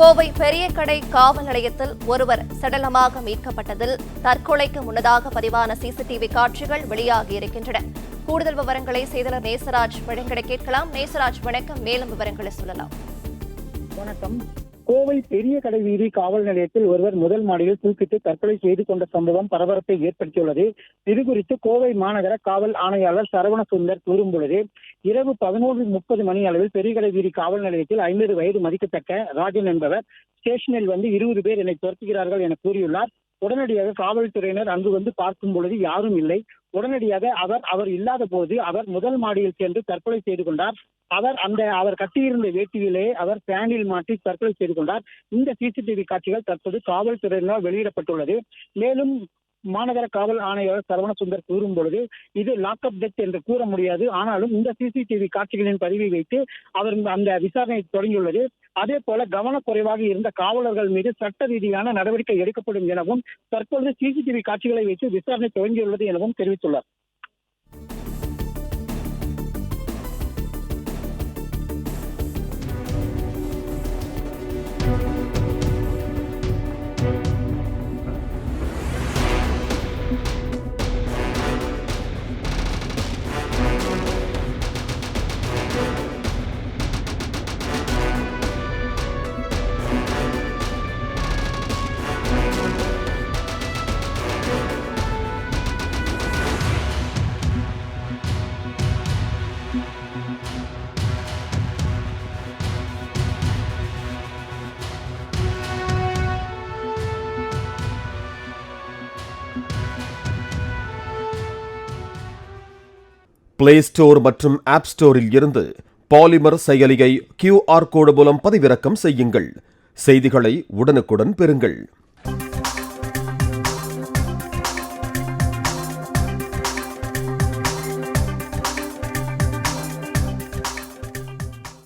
கோவை பெரிய கடை காவல் நிலையத்தில் ஒருவர் சடலமாக மீட்கப்பட்டதில் தற்கொலைக்கு முன்னதாக பதிவான சிசிடிவி காட்சிகள் வெளியாகியிருக்கின்றன. கூடுதல் விவரங்களை செய்தியாளர் நேசராஜ் வழங்கிட கேட்கலாம். நேசராஜ் வணக்கம், மேலும் விவரங்களை சொல்லலாம். வணக்கம். கோவை பெரிய கடை வீதி காவல் நிலையத்தில் ஒருவர் முதல் மாடியில் தூக்கிட்டு தற்கொலை செய்து கொண்ட சம்பவம் பரபரப்பை ஏற்படுத்தியுள்ளது. இதுகுறித்து கோவை மாநகர காவல் ஆணையாளர் சரவணசுந்தர் கூறும்பொழுது, இரவு 11:30 மணி அளவில் பெரிய கடை வீதி காவல் நிலையத்தில் 50 வயது மதிக்கத்தக்க ராஜன் என்பவர் ஸ்டேஷனில் 20 பேர் என்னை துரத்துகிறார்கள் என கூறியுள்ளார். உடனடியாக காவல்துறையினர் அங்கு வந்து பார்க்கும் பொழுது யாரும் இல்லை. உடனடியாக அவர் இல்லாத போது அவர் முதல் மாடியில் சென்று தற்கொலை செய்து கொண்டார். அவர் கட்டியிருந்த வேட்டியிலே அவர் ஃபேனில் மாட்டி தற்கொலை செய்து கொண்டார். இந்த சிசிடிவி காட்சிகள் தற்போது காவல்துறையினால் வெளியிடப்பட்டுள்ளது. மேலும் மாநகர காவல் ஆணையர் சரவணசுந்தர் கூறும் பொழுது, இது லாக்அப் டெத் என்று கூற முடியாது. ஆனாலும் இந்த சிசிடிவி காட்சிகளின் பதிவை வைத்து அவர் அந்த விசாரணை தொடங்கியுள்ளது. அதே போல கவனக்குறைவாக இருந்த காவலர்கள் மீது சட்ட ரீதியான நடவடிக்கை எடுக்கப்படும் எனவும் தற்பொழுது சிசிடிவி காட்சிகளை வைத்து விசாரணை தொடங்கியுள்ளது எனவும் தெரிவித்துள்ளார். பிளே ஸ்டோர் மற்றும் ஆப் ஸ்டோரில் இருந்து பாலிமர் செயலியை QR கோடு மூலம் பதிவிறக்கம் செய்யுங்கள். செய்திகளை உடனுக்குடன் பெறுங்கள்.